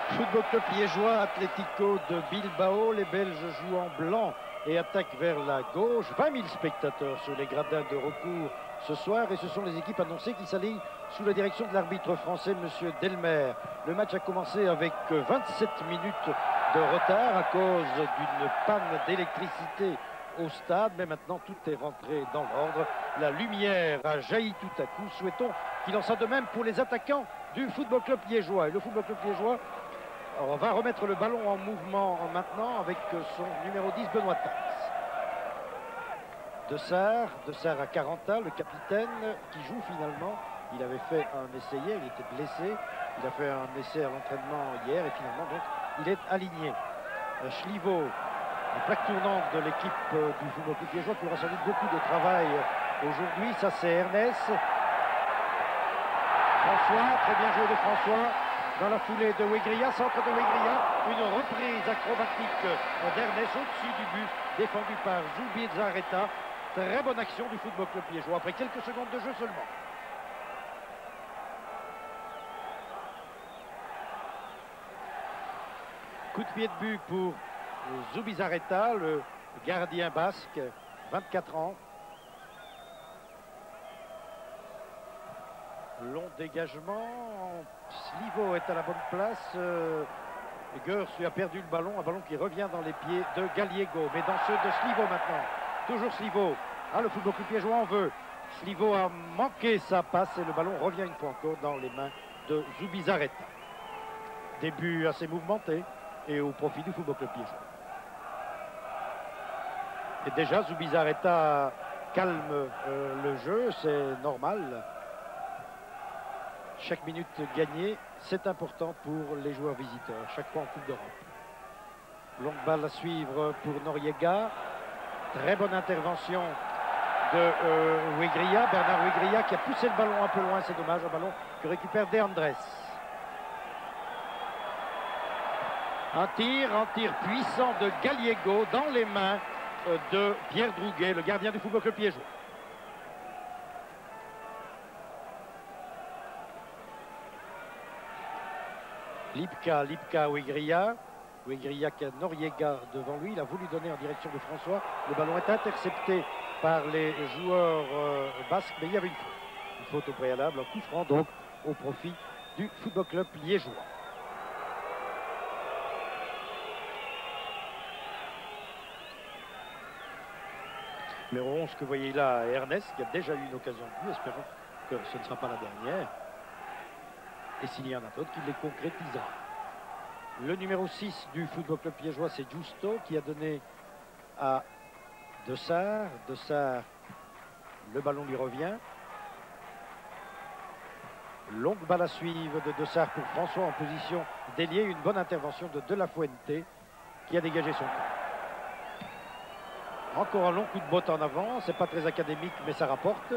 Football Club liégeois, Atlético de Bilbao. Les Belges jouent en blanc et attaquent vers la gauche. 20 000 spectateurs sur les gradins de recours ce soir. Et ce sont les équipes annoncées qui s'alignent sous la direction de l'arbitre français, M. Delmer. Le match a commencé avec 27 minutes de retard à cause d'une panne d'électricité au stade, mais maintenant tout est rentré dans l'ordre. La lumière a jailli tout à coup. Souhaitons qu'il en soit de même pour les attaquants du Football Club liégeois. Et le Football Club liégeois va remettre le ballon en mouvement maintenant avec son numéro 10, Benoît Tans. De Sarr à 40 ans, le capitaine qui joue finalement. Il avait fait un essai hier, il était blessé. Il a fait un essai à l'entraînement hier et finalement donc il est aligné. Schlivot, la plaque tournante de l'équipe du Football Club liégeois qui aura sans doute beaucoup de travail aujourd'hui. Ça c'est Ernest. François, très bien joué de François. Dans la foulée de Wegria, centre de Wegria, une reprise acrobatique d'Ernest au-dessus du but, défendu par Zubizarreta. Très bonne action du Football Club liégeois après quelques secondes de jeu seulement. Coup de pied de but pour Zubizarreta, le gardien basque, 24 ans. Long dégagement. Schlivot est à la bonne place. Gers lui a perdu le ballon. Un ballon qui revient dans les pieds de Gallego. Mais dans ceux de Schlivot maintenant. Toujours Schlivot. Ah, le Football Club liégeois en veut. Schlivot a manqué sa passe et le ballon revient une fois encore dans les mains de Zubizarreta. Début assez mouvementé et au profit du Football Club liégeois. Et déjà Zubizarreta calme le jeu, c'est normal. Chaque minute gagnée, c'est important pour les joueurs visiteurs, chaque fois en Coupe d'Europe. Longue balle à suivre pour Noriega. Très bonne intervention de Wegria, Bernard Wegria qui a poussé le ballon un peu loin, c'est dommage, un ballon que récupère De Andrés. Un tir puissant de Gallego dans les mains de Pierre Drouguet, le gardien du Football Club liégeois. Lipka, Wegria. Wegria qui a Noriega devant lui. Il a voulu donner en direction de François. Le ballon est intercepté par les joueurs basques, mais il y avait une faute. Une faute au préalable, un coup franc donc au profit du Football Club liégeois. Numéro 11 que vous voyez là, Ernest, qui a déjà eu une occasion de but. Espérons que ce ne sera pas la dernière. Et s'il y en a d'autres, qu'il les concrétisera. Le numéro 6 du Football Club liégeois, c'est Justo qui a donné à De Sarr. De Sarr, le ballon lui revient. Longue balle à suivre de Sarr pour François en position d'ailier. Une bonne intervention de La Fuente qui a dégagé son camp. Encore un long coup de botte en avant. C'est pas très académique, mais ça rapporte.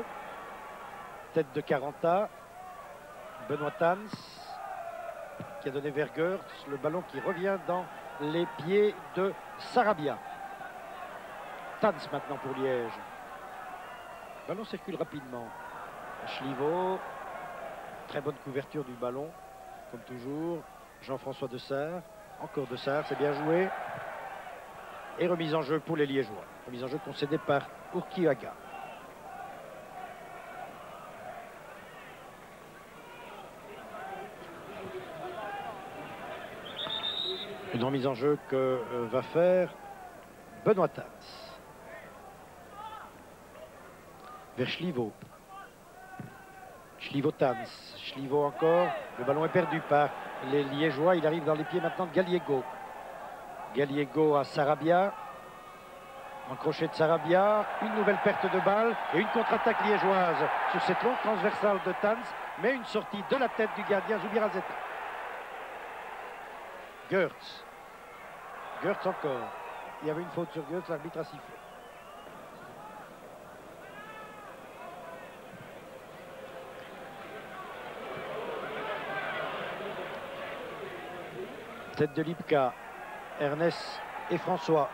Tête de Caranta. Benoît Tans qui a donné vers Gers, le ballon qui revient dans les pieds de Sarabia. Tans maintenant pour Liège. Le ballon circule rapidement. Schlivot, très bonne couverture du ballon, comme toujours. Jean-François De Sarr, encore De Sarr, c'est bien joué. Et remise en jeu pour les Liégeois. Remise en jeu concédée par Urquiaga. Une remise en jeu que va faire Benoît Tans. Vers Schlivot. Schlivot-Tans. Schlivot encore. Le ballon est perdu par les Liégeois. Il arrive dans les pieds maintenant de Gallego. Gallego à Sarabia. En crochet de Sarabia. Une nouvelle perte de balle et une contre-attaque liégeoise sur cette longue transversale de Tans. Mais une sortie de la tête du gardien Zubizarreta. Gers. Gers encore. Il y avait une faute sur Gers, l'arbitre a sifflé. Tête de Lipka. Ernest et François.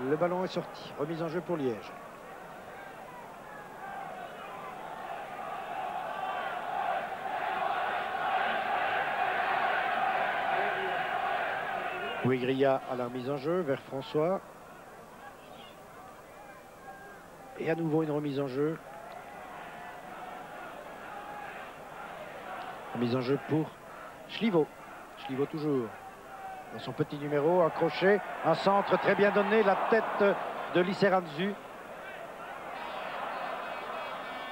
Le ballon est sorti. Remise en jeu pour Liège. Ouigria à la remise en jeu vers François. Et à nouveau une remise en jeu. Remise en jeu pour Schlivot. Schlivot toujours dans son petit numéro, un crochet, un centre très bien donné, la tête de Liceranzu.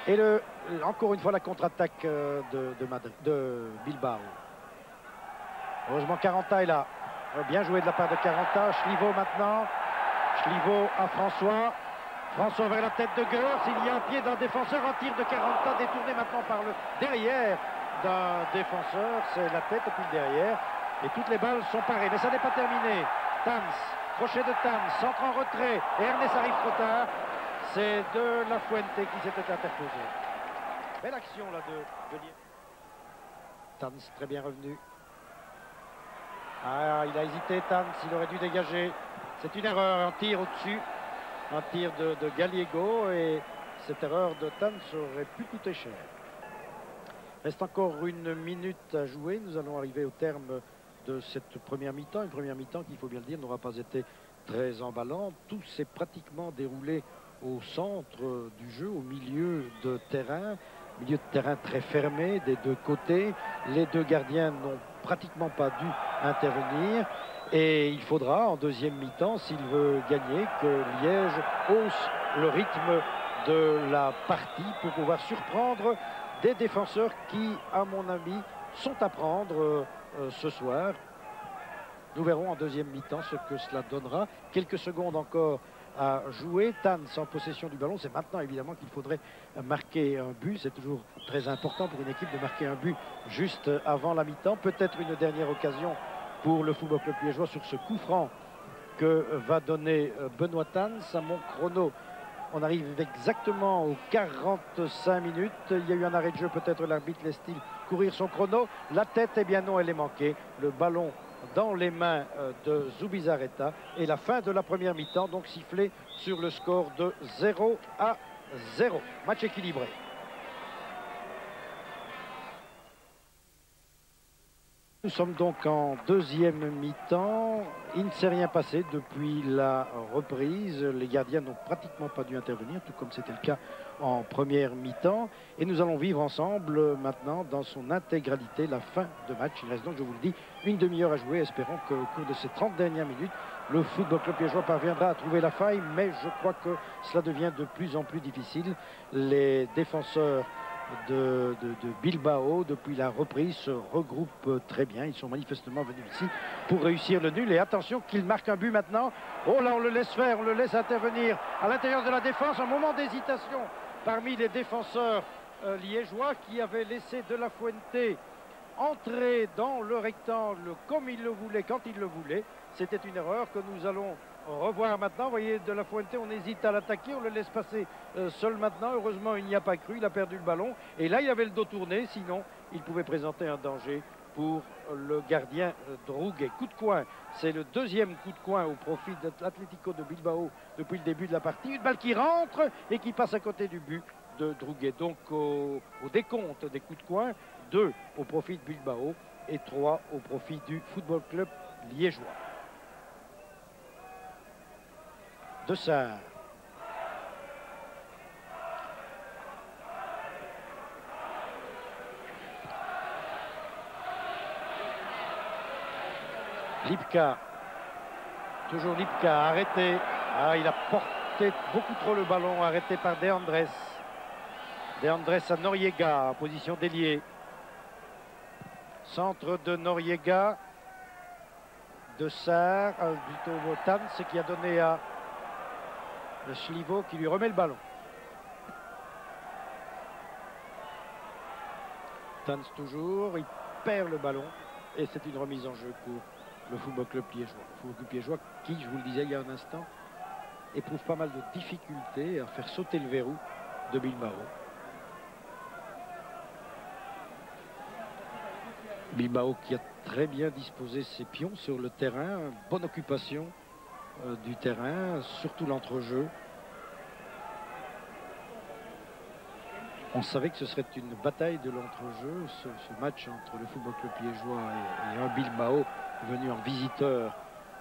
Et encore une fois la contre-attaque de Bilbao. Heureusement Caranta est là. Bien joué de la part de Caranta. Schlivot maintenant. Schlivot à François. François vers la tête de Goers. Il y a un pied d'un défenseur, un tir de Caranta détourné maintenant par le derrière d'un défenseur. C'est la tête et puis le derrière. Et toutes les balles sont parées. Mais ça n'est pas terminé. Tams, crochet de Tams, centre en retrait. Et Ernest arrive trop tard. C'est de la Fuente qui s'était interposé. Belle action là de Tams, très bien revenu. Ah, il a hésité, Tams, il aurait dû dégager. C'est une erreur, un tir au-dessus. Un tir de Gallego et cette erreur de Tams aurait pu coûter cher. Reste encore 1 minute à jouer. Nous allons arriver au terme de cette première mi-temps. Une première mi-temps qui, il faut bien le dire, n'aura pas été très emballante. Tout s'est pratiquement déroulé au centre du jeu, au milieu de terrain. Milieu de terrain très fermé des deux côtés. Les deux gardiens n'ont pratiquement pas dû intervenir. Et il faudra, en deuxième mi-temps, s'il veut gagner, que Liège hausse le rythme de la partie pour pouvoir surprendre des défenseurs qui, à mon avis, sont à prendre ce soir. Nous verrons en deuxième mi-temps ce que cela donnera. Quelques secondes encore à jouer. Tans en possession du ballon. C'est maintenant évidemment qu'il faudrait marquer un but. C'est toujours très important pour une équipe de marquer un but juste avant la mi-temps. Peut-être une dernière occasion pour le Football Club liégeois sur ce coup franc que va donner Benoît Tans. À mon chrono, on arrive exactement aux 45 minutes. Il y a eu un arrêt de jeu, peut-être l'arbitre laisse-t-il courir son chrono. La tête, eh bien non, elle est manquée. Le ballon dans les mains de Zubizarreta. Et la fin de la première mi-temps, donc sifflé sur le score de 0-0. Match équilibré. Nous sommes donc en deuxième mi-temps. Il ne s'est rien passé depuis la reprise. Les gardiens n'ont pratiquement pas dû intervenir, tout comme c'était le cas en première mi-temps. Et nous allons vivre ensemble maintenant dans son intégralité la fin de match. Il reste donc, je vous le dis, une demi-heure à jouer. Espérons qu'au cours de ces 30 dernières minutes, le Football Club liégeois parviendra à trouver la faille. Mais je crois que cela devient de plus en plus difficile. Les défenseurs de Bilbao depuis la reprise se regroupent très bien. Ils sont manifestement venus ici pour réussir le nul. Et attention qu'il marque un but maintenant. Oh là, on le laisse faire, on le laisse intervenir à l'intérieur de la défense. Un moment d'hésitation parmi les défenseurs liégeois qui avaient laissé De La Fuente entrer dans le rectangle comme il le voulait, quand il le voulait. C'était une erreur que nous allons revoir maintenant. Vous voyez, De La Fuente, on hésite à l'attaquer, on le laisse passer seul maintenant. Heureusement, il n'y a pas cru, il a perdu le ballon. Et là, il avait le dos tourné, sinon, il pouvait présenter un danger pour le gardien Drouguet. Coup de coin, c'est le deuxième coup de coin au profit de l'Atlético de Bilbao depuis le début de la partie. Une balle qui rentre et qui passe à côté du but de Drouguet. Donc, au décompte des coups de coin, 2 au profit de Bilbao et 3 au profit du Football Club liégeois. De Sarre. Lipka. Toujours Lipka, arrêté. Ah, il a porté beaucoup trop le ballon, arrêté par De Andrés. De Andrés à Noriega, en position d'ailier. Centre de Noriega. De Sarre, plutôt Tans, ce qui a donné à Schlivot qui lui remet le ballon. Tans toujours, il perd le ballon et c'est une remise en jeu pour le Football Club liégeois. Le Football Club liégeois qui, je vous le disais il y a un instant, éprouve pas mal de difficultés à faire sauter le verrou de Bilbao. Bilbao qui a très bien disposé ses pions sur le terrain, bonne occupation du terrain, surtout l'entrejeu. On savait que ce serait une bataille de l'entrejeu, ce match entre le Football Club liégeois et un Bilbao venu en visiteur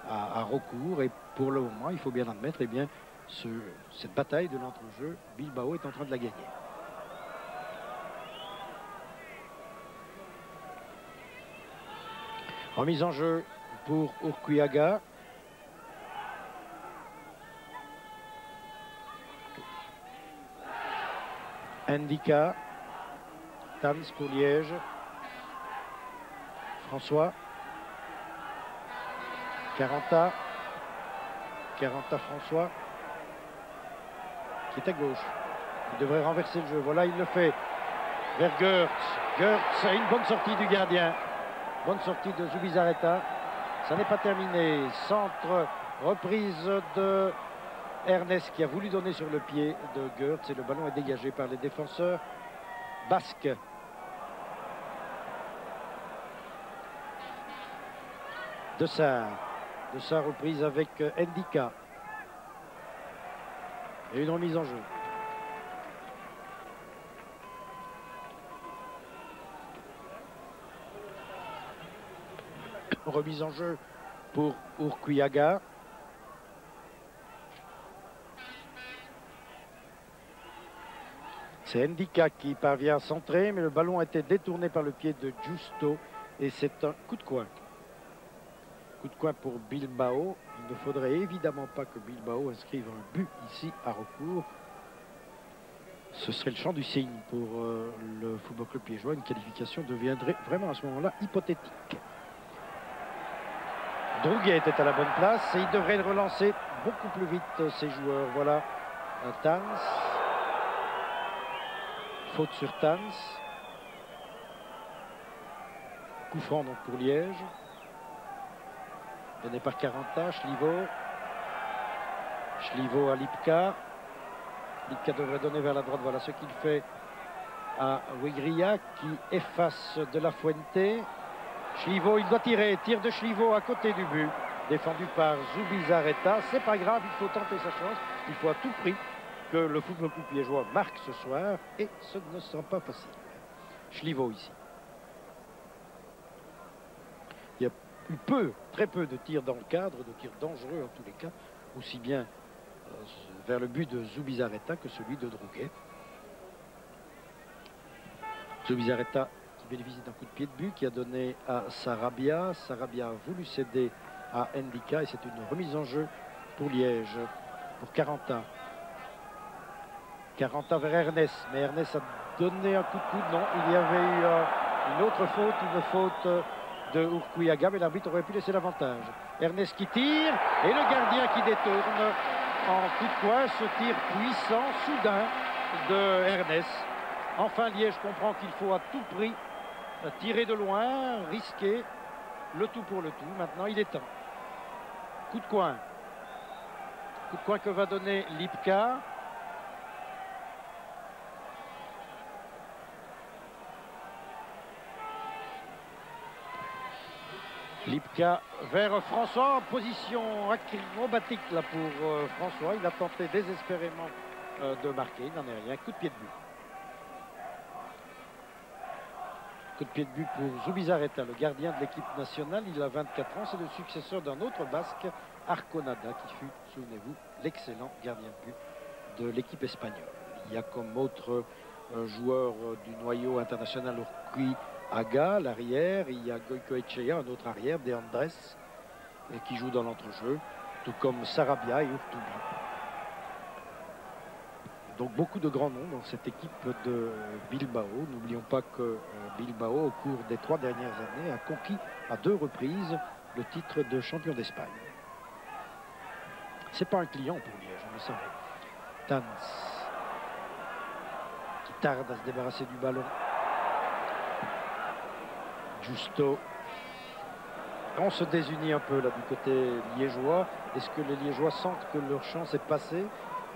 à recours. Et pour le moment, il faut bien admettre, eh bien, cette bataille de l'entrejeu, Bilbao est en train de la gagner. Remise en jeu pour Urquiaga. Ndika. Tans pour Liège. François. Caranta. Caranta François. Qui est à gauche. Il devrait renverser le jeu. Voilà, il le fait. Vers Goertz. Goertz a une bonne sortie du gardien. Bonne sortie de Zubizarreta. Ça n'est pas terminé. Centre, reprise de Ernest qui a voulu donner sur le pied de Goertz et le ballon est dégagé par les défenseurs basques. De Sarr reprise avec Ndika. Et une remise en jeu. Remise en jeu pour Urquiaga. C'est Ndika qui parvient à centrer, mais le ballon a été détourné par le pied de Justo et c'est un coup de coin. Coup de coin pour Bilbao. Il ne faudrait évidemment pas que Bilbao inscrive un but ici à recours. Ce serait le chant du cygne pour le Football Club liégeois. Une qualification deviendrait vraiment à ce moment-là hypothétique. Drouguet était à la bonne place et il devrait relancer beaucoup plus vite ses joueurs. Voilà Tans. Faute sur Tans. Coup franc donc pour Liège. Donné par Caranta, Schlivo à Lipka. Lipka devrait donner vers la droite. Voilà ce qu'il fait à Wigria qui efface de la Fuente. Schlivo, il doit tirer. Tir de Schlivo à côté du but. Défendu par Zubizarreta. C'est pas grave, il faut tenter sa chance. Il faut à tout prix que le Football Club liégeois marque ce soir. Et ce ne sera pas facile. Schlivo ici. Il y a eu très peu de tirs dans le cadre, de tirs dangereux en tous les cas, aussi bien vers le but de Zubizarreta que celui de Drouguet. Zubizarreta qui bénéficie d'un coup de pied de but qui a donné à Sarabia. Sarabia a voulu céder à Ndika et c'est une remise en jeu pour Liège, pour Caranta. Caranta vers Ernest, mais Ernest a donné un coup de coude. Non, il y avait eu une autre faute, une faute de Urquiaga, mais l'arbitre aurait pu laisser l'avantage. Ernest qui tire et le gardien qui détourne en coup de coin ce tir puissant, soudain de Ernest. Enfin, Liège comprend qu'il faut à tout prix tirer de loin, risquer le tout pour le tout. Maintenant, il est temps. Coup de coin. Coup de coin que va donner Lipka. Lipka vers François en position acrobatique là pour François. Il a tenté désespérément de marquer. Il n'en est rien. Coup de pied de but. Coup de pied de but pour Zubizarreta, le gardien de l'équipe nationale. Il a 24 ans. C'est le successeur d'un autre basque, Arconada, qui fut, souvenez-vous, l'excellent gardien de but de l'équipe espagnole. Il y a comme autre joueur du noyau international Urquiaga, l'arrière. Il y a Goicoechea, un autre arrière, De Andrés, qui joue dans l'entrejeu, tout comme Sarabia et Urtubi. Donc beaucoup de grands noms dans cette équipe de Bilbao. N'oublions pas que Bilbao, au cours des 3 dernières années, a conquis à 2 reprises le titre de champion d'Espagne. C'est pas un client pour Liège, on le savait. Tans, qui tarde à se débarrasser du ballon. Justo. On se désunit un peu là du côté liégeois. Est-ce que les Liégeois sentent que leur chance est passée?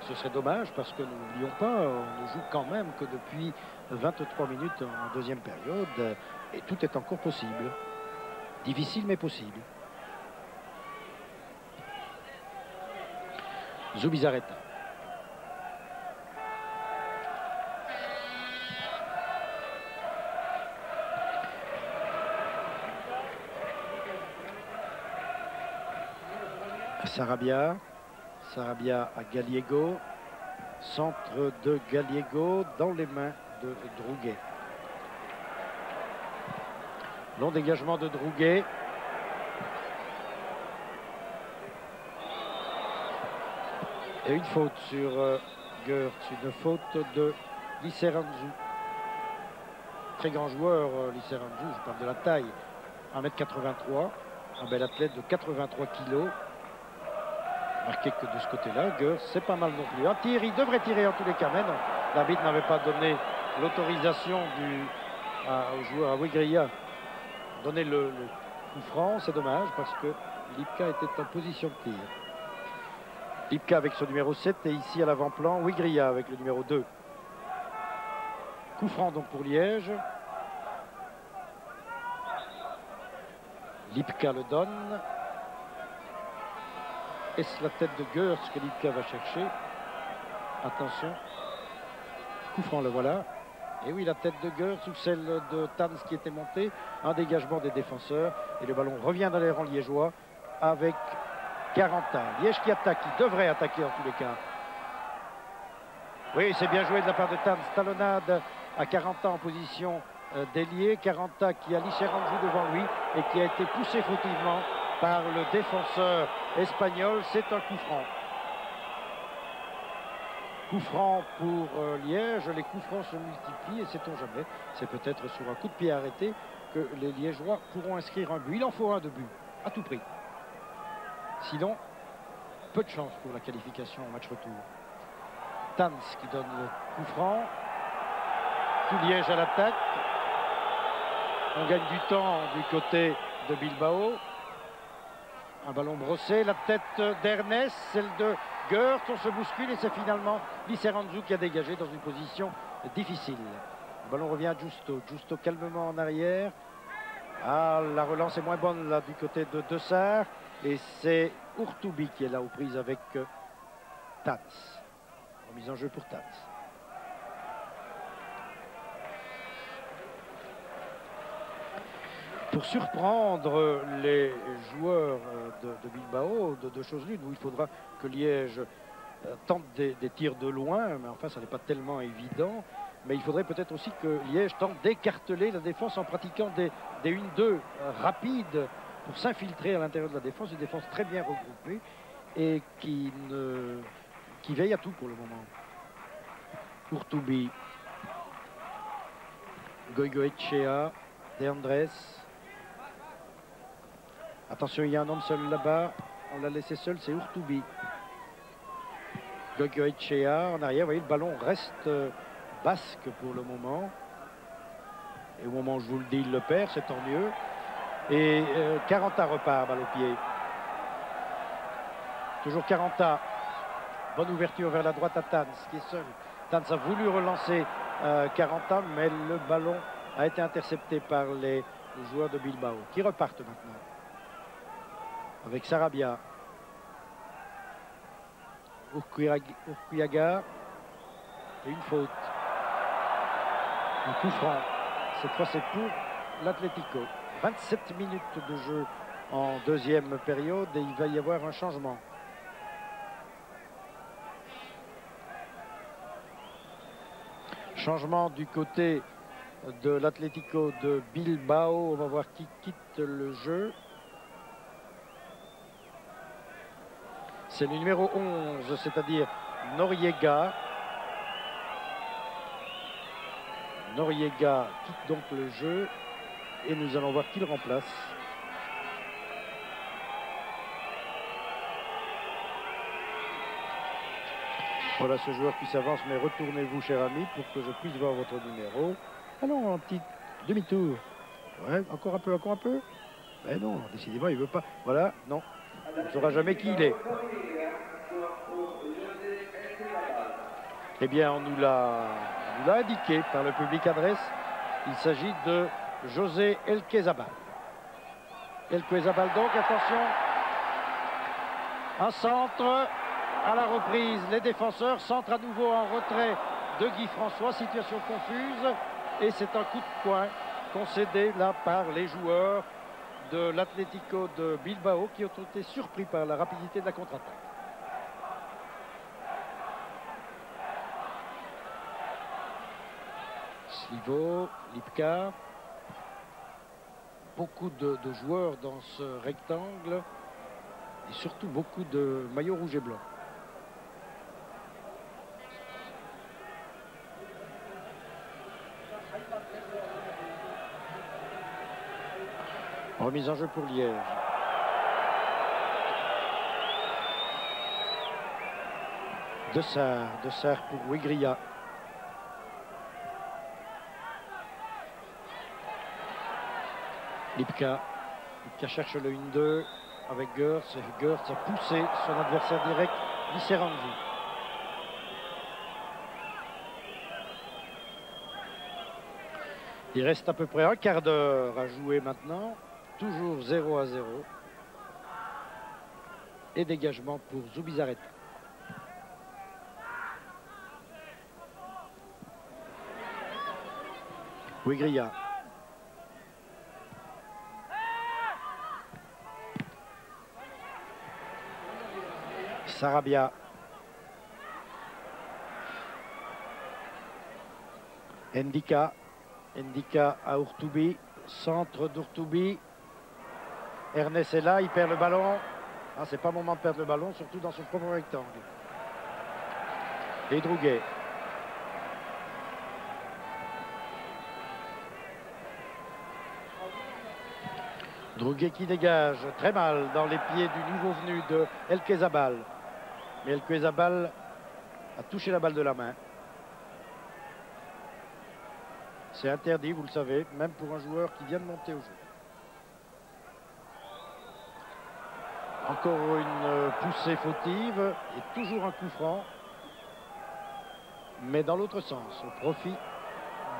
Ce serait dommage parce que n'oublions pas, on ne joue quand même que depuis 23 minutes en deuxième période et tout est encore possible. Difficile mais possible. Zubizarreta. Sarabia. Sarabia à Gallego. Centre de Gallego dans les mains de Drouguet. Long dégagement de Drouguet. Et une faute sur Goertz, une faute de Liceranzu. Très grand joueur, Liceranzu, je parle de la taille. 1m83, un bel athlète de 83 kg. Marqué que de ce côté-là, Goertz, c'est pas mal non plus. Un tir, il devrait tirer en tous les cas, mais non. L'arbitre n'avait pas donné l'autorisation au joueur, à Wigria, donner le coup franc. C'est dommage parce que Lipka était en position de tir. Lipka avec son numéro 7 et ici à l'avant-plan, Wigria avec le numéro 2. Coup franc donc pour Liège. Lipka le donne. Est-ce la tête de Goertz que Lipka va chercher? Attention. Coup franc, le voilà. Et oui, la tête de Goertz ou celle de Tans qui était montée. Un dégagement des défenseurs. Et le ballon revient dans les rangs liégeois avec Caranta. Liège qui attaque, qui devrait attaquer en tous les cas. Oui, c'est bien joué de la part de Tans. Talonnade à Caranta en position d'ailier. Caranta qui a Liceranzu devant lui et qui a été poussé fautivement par le défenseur espagnol. C'est un coup franc. Coup franc pour Liège. Les coups francs se multiplient et sait-on jamais. C'est peut-être sur un coup de pied arrêté que les Liégeois pourront inscrire un but. Il en faut un de but, à tout prix. Sinon, peu de chance pour la qualification en match retour. Tans qui donne le coup franc. Tout Liège à l'attaque. On gagne du temps du côté de Bilbao. Un ballon brossé, la tête d'Ernest, celle de Goertz, on se bouscule et c'est finalement Liceranzu qui a dégagé dans une position difficile. Le ballon revient à Justo. Justo calmement en arrière. Ah, la relance est moins bonne là du côté de Dessart. Et c'est Urtubi qui est là aux prises avec Tans. Remise en jeu pour Tans. Pour surprendre les joueurs de Bilbao, de deux choses l'une, où il faudra que Liège tente des tirs de loin, mais enfin ça n'est pas tellement évident. Mais il faudrait peut-être aussi que Liège tente d'écarteler la défense en pratiquant des 1-2 rapides pour s'infiltrer à l'intérieur de la défense, une défense très bien regroupée et qui veille à tout pour le moment. Urtubi, Goicoechea, De Andrés. Attention, il y a un homme seul là-bas. On l'a laissé seul, c'est Urtubi. Goicoechea en arrière. Vous voyez, le ballon reste basque pour le moment. Et au moment où je vous le dis, il le perd, c'est tant mieux. Et Caranta repart, balle au pied. Toujours Caranta. Bonne ouverture vers la droite à Tans, qui est seul. Tans a voulu relancer Caranta, mais le ballon a été intercepté par les joueurs de Bilbao, qui repartent maintenant. Avec Sarabia. Urquiaga. Et une faute. Un coup franc. Cette fois, c'est pour l'Atlético. 27 minutes de jeu en deuxième période et il va y avoir un changement. Changement du côté de l'Atlético de Bilbao. On va voir qui quitte le jeu. C'est le numéro 11, c'est-à-dire Noriega. Noriega quitte donc le jeu et nous allons voir qui le remplace. Voilà ce joueur qui s'avance, mais retournez-vous, cher ami, pour que je puisse voir votre numéro. Allons, un petit demi-tour. Ouais, encore un peu, encore un peu. Mais non, décidément, il ne veut pas. Voilà, non. On ne saura jamais qui il est. Eh bien, on nous l'a indiqué par le public adresse. Il s'agit de José Elquezabal. Elquezabal donc, attention. Un centre à la reprise. Les défenseurs, centre à nouveau en retrait de Guy François. Situation confuse. Et c'est un coup de poing concédé là par les joueurs de l'Atlético de Bilbao qui ont été surpris par la rapidité de la contre-attaque. Slivo, Lipka. Beaucoup de joueurs dans ce rectangle et surtout beaucoup de maillots rouges et blancs. Remise en jeu pour Liège. Dessart pour Wigria. Lipka cherche le 1-2 avec Goertz. Et Goertz a poussé son adversaire direct, Liceranzi. Il reste à peu près un quart d'heure à jouer maintenant. Toujours 0-0. Et dégagement pour Zubizarreta. Wigria. Sarabia. Ndika. Ndika à Urtubi. Centre d'Urtubi. Ernest est là, il perd le ballon. Ah, c'est pas le moment de perdre le ballon, surtout dans son propre rectangle. Et Drouguet. Drouguet qui dégage très mal dans les pieds du nouveau venu de El Quezabal. Mais El Quezabal a touché la balle de la main. C'est interdit, vous le savez, même pour un joueur qui vient de monter au jeu. Encore une poussée fautive et toujours un coup franc. Mais dans l'autre sens, au profit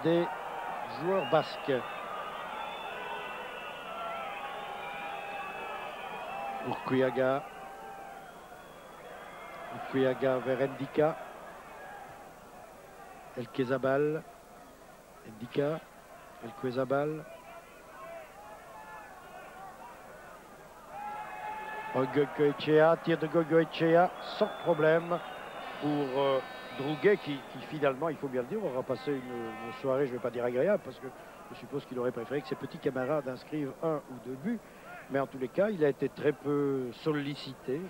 des joueurs basques. Urquiaga. Urquiaga vers Ndika. El Quezabal. Ndika. El Quezabal. Gogoetxea, tir de Gogoetxea sans problème pour Drouguet qui finalement, il faut bien le dire, aura passé une soirée, je ne vais pas dire agréable, parce que je suppose qu'il aurait préféré que ses petits camarades inscrivent 1 ou 2 buts. Mais en tous les cas, il a été très peu sollicité,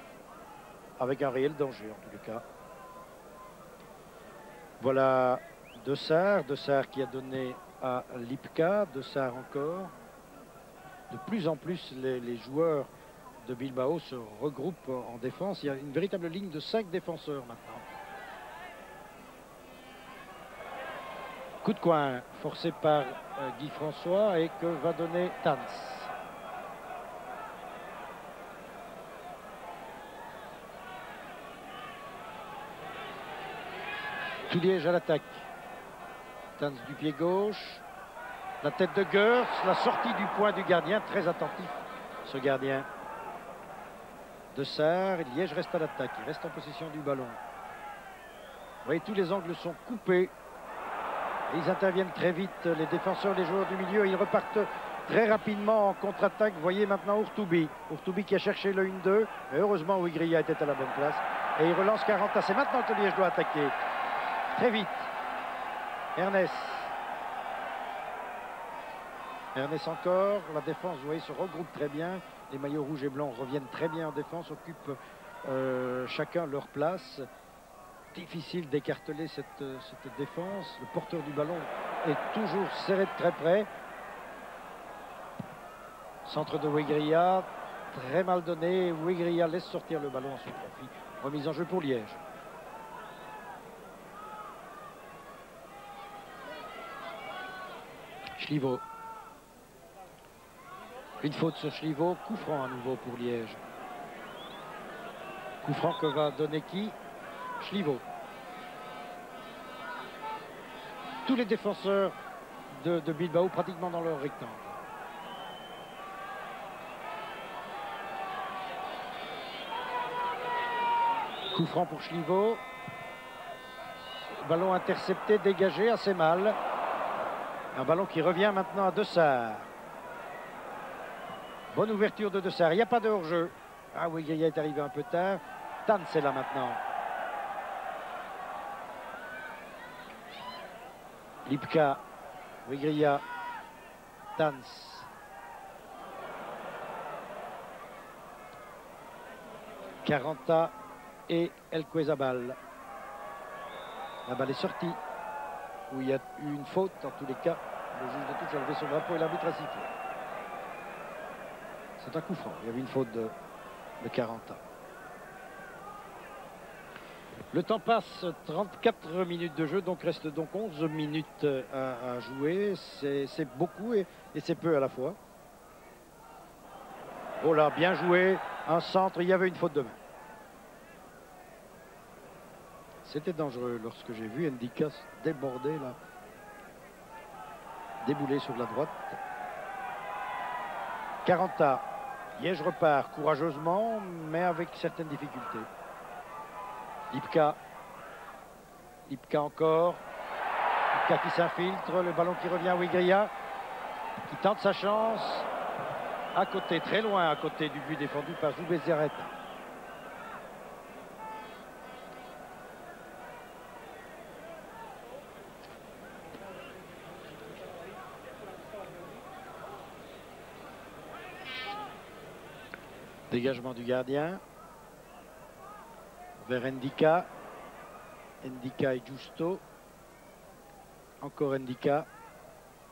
avec un réel danger en tous les cas. Voilà Dessart qui a donné à Lipka, Dessart encore. De plus en plus, les joueurs de Bilbao se regroupent en défense. Il y a une véritable ligne de 5 défenseurs maintenant. Coup de coin forcé par Guy François et que va donner Tans. Tout Liège à l'attaque. Tans du pied gauche. La tête de Goertz, la sortie du point du gardien, très attentif ce gardien. Dessart, Liège reste à l'attaque, il reste en possession du ballon. Vous voyez, tous les angles sont coupés. Et ils interviennent très vite, les défenseurs, les joueurs du milieu. Ils repartent très rapidement en contre-attaque. Vous voyez maintenant Urtubi. Urtubi qui a cherché le 1-2. Heureusement, Wigria était à la bonne place. Et il relance Caranta. C'est maintenant que Liège doit attaquer. Très vite. Ernest. Ernest encore. La défense, vous voyez, se regroupe très bien. Les maillots rouges et blancs reviennent très bien en défense, occupent chacun leur place. Difficile d'écarteler cette défense. Le porteur du ballon est toujours serré de très près. Centre de Wigria, très mal donné. Wigria laisse sortir le ballon à son profit. Remise en jeu pour Liège. Schlivo. Une faute sur Schlivo. Coup franc à nouveau pour Liège. Coup franc que va donner qui? Schlivo. Tous les défenseurs de Bilbao pratiquement dans leur rectangle. Coup franc pour Schlivo. Ballon intercepté, dégagé, assez mal. Un ballon qui revient maintenant à Dessart. Bonne ouverture de Dessart. Il n'y a pas de hors-jeu. Ah oui, il est arrivé un peu tard. Tans est là maintenant. Lipka, Wigria, Tans. Caranta et El Quezabal. La balle est sortie. Où il y a eu une faute, en tous les cas. Le juge de touche a levé son drapeau et l'arbitre a sifflé. C'est un coup franc. Il y avait une faute de Caranta. Le temps passe, 34 minutes de jeu, donc reste donc 11 minutes à jouer. C'est beaucoup et c'est peu à la fois. Oh là, bien joué. Un centre, il y avait une faute de main. C'était dangereux lorsque j'ai vu Ndika déborder là. Débouler sur la droite. Caranta. Liège repart courageusement, mais avec certaines difficultés. Lipka. Lipka encore. Lipka qui s'infiltre. Le ballon qui revient à Wigria. Qui tente sa chance. À côté, très loin à côté du but défendu par Zubizarreta. Dégagement du gardien. Vers Ndika. Ndika et Justo. Encore Ndika.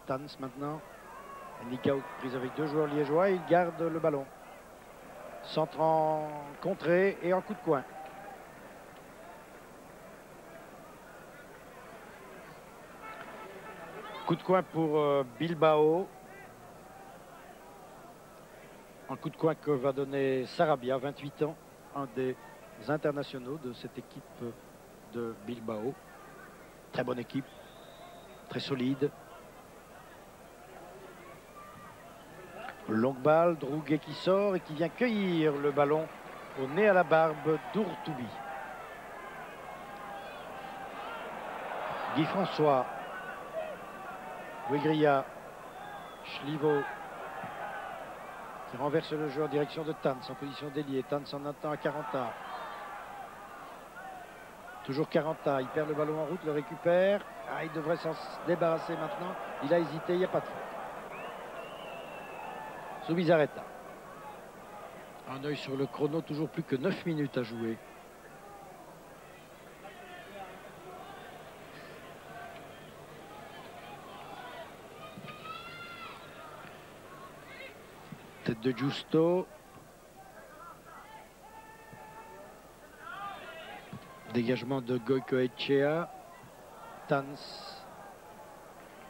Tans maintenant. Ndika prise avec deux joueurs liégeois. Il garde le ballon. Centre en contrée et en coup de coin. Coup de coin pour Bilbao. Un coup de coin que va donner Sarabia, 28 ans, un des internationaux de cette équipe de Bilbao. Très bonne équipe, très solide. Longue balle, Drouguet qui sort et qui vient cueillir le ballon au nez à la barbe d'Ourtoubi. Guy François, Wigria, Schlivo qui renverse le jeu en direction de Tans en position d'ailier. Tans en attend à Caranta. Toujours Caranta, il perd le ballon en route, le récupère. Ah, il devrait s'en débarrasser maintenant. Il a hésité, il n'y a pas de faute. Zubizarreta. Un œil sur le chrono, toujours plus que 9 minutes à jouer. Tête de Justo. Dégagement de Goicoechea. Tans.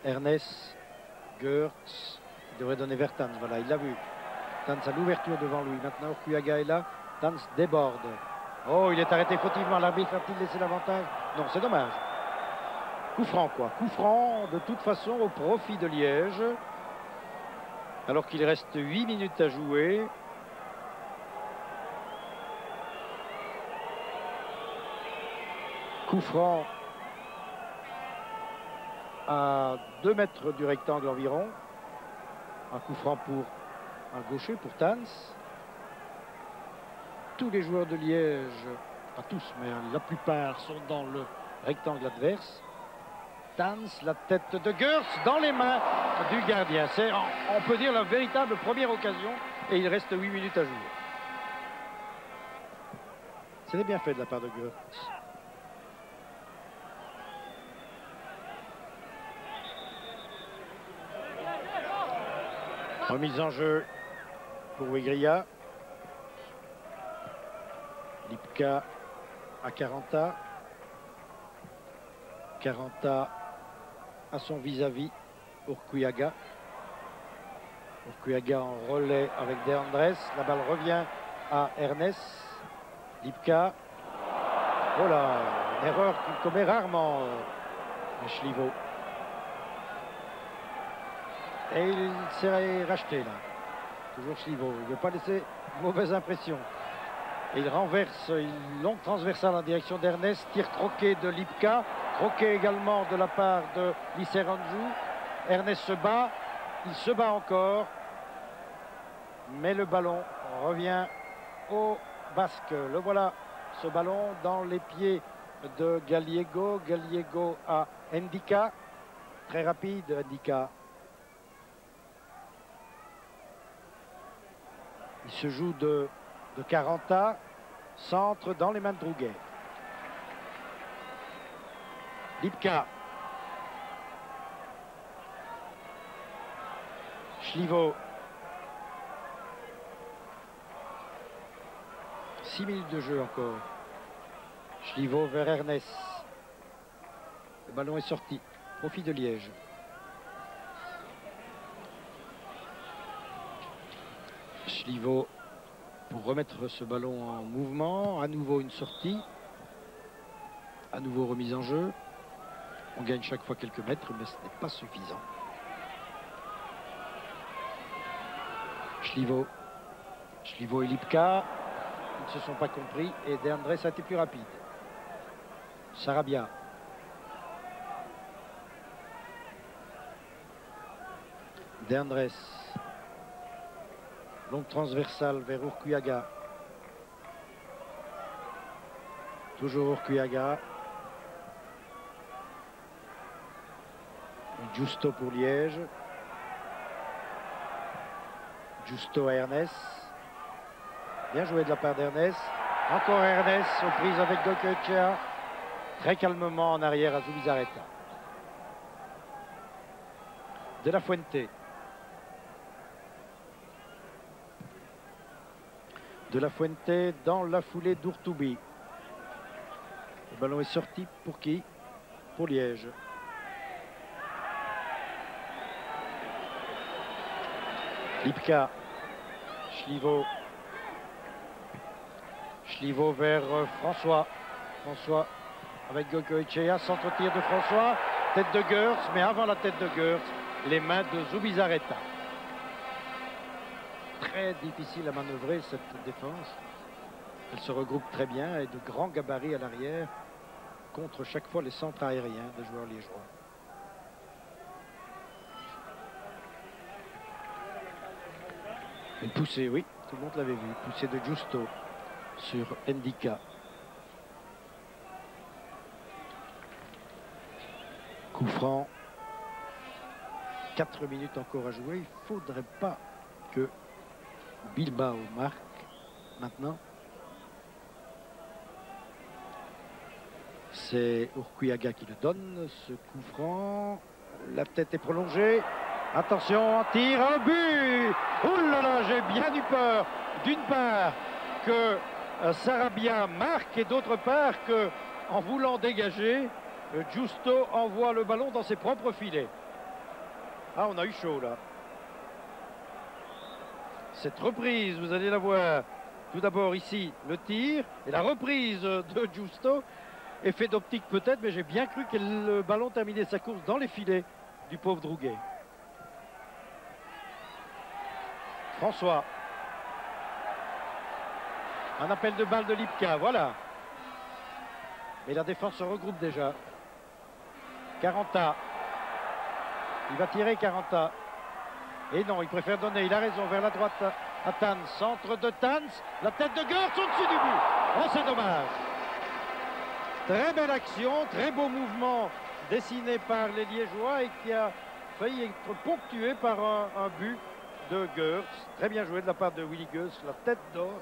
Ernest. Goertz. Il devrait donner vers Tans. Voilà, il l'a vu. Tans a l'ouverture devant lui. Maintenant, Urquiaga est là. Tans déborde. Oh, il est arrêté fautivement. L'arbitre a-t-il laissé l'avantage? Non, c'est dommage. Coup franc, quoi. Coup franc, de toute façon, au profit de Liège. Alors qu'il reste 8 minutes à jouer. Coup franc à 2 mètres du rectangle environ. Un coup franc pour un gaucher, pour Tans. Tous les joueurs de Liège, pas tous, mais la plupart sont dans le rectangle adverse. Tans, la tête de Goertz dans les mains du gardien. C'est, on peut dire, la véritable première occasion. Et il reste 8 minutes à jouer. C'était bien fait de la part de Goertz. Remise en jeu pour Wigria. Lipka à Caranta. Caranta à son vis-à-vis. Urquiaga. Urquiaga en relais avec De Andrés. La balle revient à Ernest. Lipka. Oh là, une erreur qu'il commet rarement, Schlivo. Et il s'est racheté là. Toujours Schlivo. Il ne veut pas laisser une mauvaise impression. Et il renverse une longue transversale en direction d'Ernest. Tir croqué de Lipka. Croqué également de la part de Liceranzu. Ernest se bat. Il se bat encore. mais le ballon revient au basque. Le voilà, ce ballon dans les pieds de Gallego. Gallego à Ndika. Très rapide, Ndika. Il se joue de Caranta. Centre dans les mains de Drouguet. Lipka. Schlivo. 6 minutes de jeu encore. Schlivo vers Ernest. Le ballon est sorti. Profit de Liège. Schlivo pour remettre ce ballon en mouvement. À nouveau une sortie. À nouveau remise en jeu. On gagne chaque fois quelques mètres, mais ce n'est pas suffisant. Schlivo. Schlivo et Lipka. Ils ne se sont pas compris et De Andrés a été plus rapide. Sarabia. De Andrés. Longue transversale vers Urquiaga. Toujours Urquiaga. Justo pour Liège. Justo à Ernest. Bien joué de la part d'Ernest. Encore Ernest aux prises avec Goicoechea. Très calmement en arrière à Zubizarreta. De la Fuente. De la Fuente dans la foulée d'Urtubi. Le ballon est sorti pour qui? Pour Liège. Lipka. Schlivo. Schlivo vers François. François avec Goicoechea. Centre-tir de François. Tête de Goertz, mais avant la tête de Goertz, les mains de Zubizarreta. Très difficile à manœuvrer cette défense. Elle se regroupe très bien et de grands gabarits à l'arrière contre chaque fois les centres aériens des joueurs liégeois. Une poussée, oui, tout le monde l'avait vu. Poussée de Justo sur Ndika. Coup franc. 4 minutes encore à jouer. Il ne faudrait pas que Bilbao marque maintenant. C'est Urquiaga qui le donne. Ce coup franc. La tête est prolongée. Attention, tir, un but! Oh là là, j'ai bien eu peur. D'une part que Sarabia marque et d'autre part que, en voulant dégager, Justo envoie le ballon dans ses propres filets. Ah, on a eu chaud là. Cette reprise, vous allez la voir. Tout d'abord ici, le tir et la reprise de Justo. Effet d'optique peut-être, mais j'ai bien cru que le ballon terminait sa course dans les filets du pauvre Drouguet. François. Un appel de balle de Lipka, voilà. Mais la défense se regroupe déjà. Caranta. Il va tirer Caranta. Et non, il préfère donner, il a raison, vers la droite à Tans. Centre de Tans. La tête de Goertz au-dessus du but. Oh, c'est dommage. Très belle action, très beau mouvement dessiné par les Liégeois et qui a failli être ponctué par un but de Goertz. Très bien joué de la part de Willy Goertz. La tête d'or.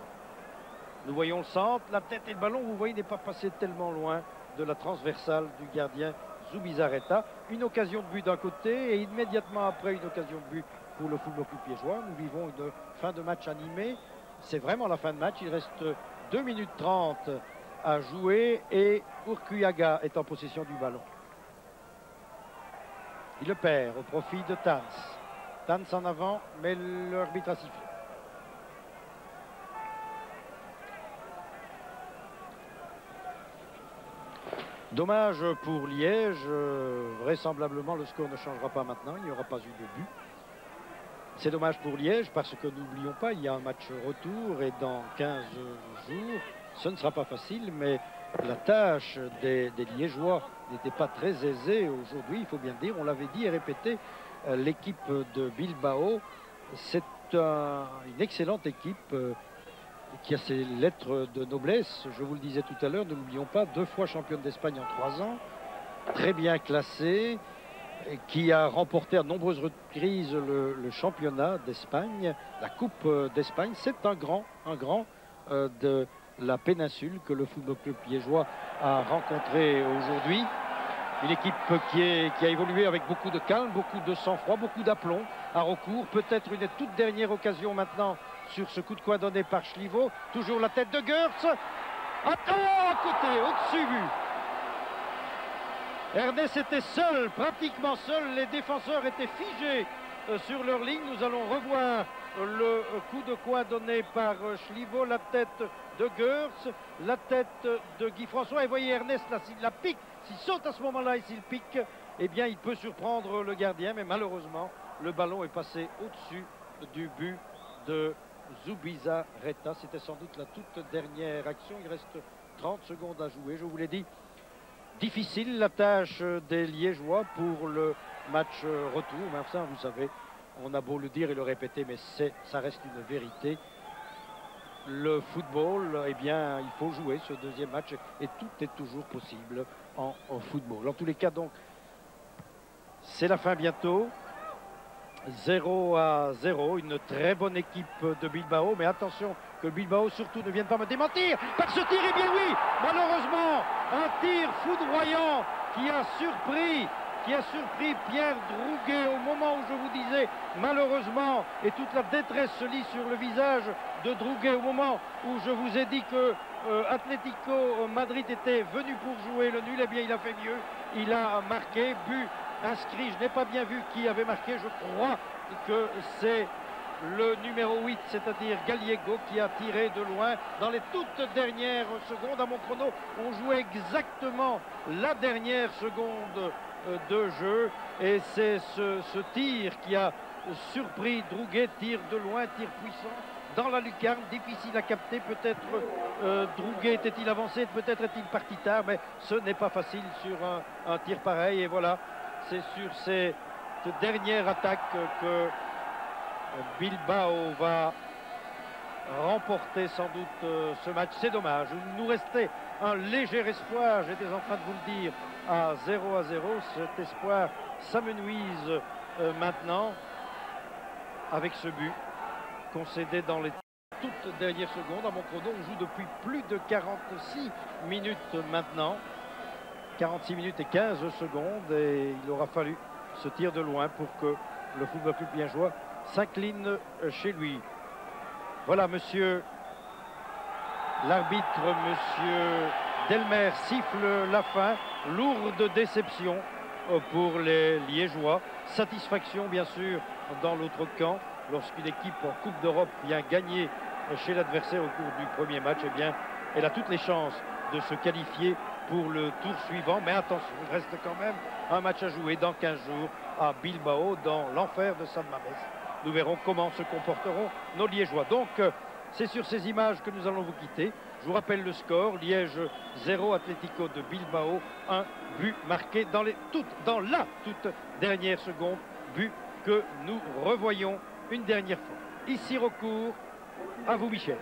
Nous voyons le centre, la tête et le ballon, vous voyez, n'est pas passé tellement loin de la transversale du gardien Zubizarreta. Une occasion de but d'un côté et immédiatement après une occasion de but pour le Football Club liégeois. Nous vivons une fin de match animée. C'est vraiment la fin de match. Il reste 2 minutes 30 à jouer et Urquiaga est en possession du ballon. Il le perd au profit de Tans. Tans en avant, mais l'arbitre a sifflé. Dommage pour Liège. Vraisemblablement, le score ne changera pas maintenant. Il n'y aura pas eu de but. C'est dommage pour Liège parce que n'oublions pas, il y a un match retour et dans 15 jours, ce ne sera pas facile, mais la tâche des Liégeois n'était pas très aisée aujourd'hui, il faut bien le dire. On l'avait dit et répété, l'équipe de Bilbao s'est une excellente équipe qui a ses lettres de noblesse. Je vous le disais tout à l'heure, ne l'oublions pas, 2 fois championne d'Espagne en 3 ans, très bien classée, qui a remporté à nombreuses reprises le championnat d'Espagne, la Coupe d'Espagne. C'est un grand de la péninsule que le Football Club liégeois a rencontré aujourd'hui. Une équipe qui a évolué avec beaucoup de calme, beaucoup de sang-froid, beaucoup d'aplomb à recours. Peut-être une toute dernière occasion maintenant sur ce coup de coin donné par Schlivaux. Toujours la tête de Goertz. Attends, à côté, au-dessus but. Ernest était seul, pratiquement seul. Les défenseurs étaient figés sur leur ligne. Nous allons revoir le coup de coin donné par Schlivaux, la tête de Goertz, la tête de Guy François. Et voyez Ernest là, s'il la pique, s'il saute à ce moment-là et s'il pique, eh bien il peut surprendre le gardien. Mais malheureusement, le ballon est passé au-dessus du but de Zubizarreta. C'était sans doute la toute dernière action. Il reste 30 secondes à jouer. Je vous l'ai dit, difficile la tâche des Liégeois pour le match retour. Mais enfin, vous savez, on a beau le dire et le répéter, mais ça reste une vérité. Le football, eh bien, il faut jouer ce deuxième match et tout est toujours possible en football. En tous les cas, donc, c'est la fin bientôt. 0-0, une très bonne équipe de Bilbao, mais attention que Bilbao surtout ne vienne pas me démentir par ce tir. Eh bien oui, malheureusement, un tir foudroyant qui a surpris Pierre Drouguet au moment où je vous disais malheureusement, et toute la détresse se lit sur le visage de Drouguet au moment où je vous ai dit que Atlético Madrid était venu pour jouer le nul. Eh bien il a fait mieux, il a marqué, but inscrit. Je n'ai pas bien vu qui avait marqué, je crois que c'est le numéro 8, c'est-à-dire Gallego, qui a tiré de loin dans les toutes dernières secondes. À mon chrono, on jouait exactement la dernière seconde de jeu, et c'est ce tir qui a surpris Drouguet. Tir de loin, tir puissant dans la lucarne, difficile à capter. Peut-être Drouguet était-il avancé, peut-être est-il parti tard, mais ce n'est pas facile sur un tir pareil. Et voilà, c'est sur cette dernière attaque que Bilbao va remporter sans doute ce match. C'est dommage, il nous restait un léger espoir, j'étais en train de vous le dire, à 0-0. Cet espoir s'amenuise maintenant avec ce but concédé dans les toutes dernières secondes. À mon chrono, on joue depuis plus de 46 minutes maintenant, 46 minutes et 15 secondes, et il aura fallu ce tir de loin pour que le Football Club liégeois s'incline chez lui. Voilà, monsieur l'arbitre, monsieur Delmer, siffle la fin. Lourde déception pour les Liégeois. Satisfaction, bien sûr, dans l'autre camp. Lorsqu'une équipe en Coupe d'Europe vient gagner chez l'adversaire au cours du premier match, eh bien, elle a toutes les chances de se qualifier pour le tour suivant. Mais attention, il reste quand même un match à jouer dans 15 jours à Bilbao, dans l'enfer de San Mamés. Nous verrons comment se comporteront nos Liégeois. Donc, c'est sur ces images que nous allons vous quitter. Je vous rappelle le score: Liège 0, Atlético de Bilbao 1, but marqué dans la toute dernière seconde, but que nous revoyons une dernière fois. Ici recours, à vous Michel.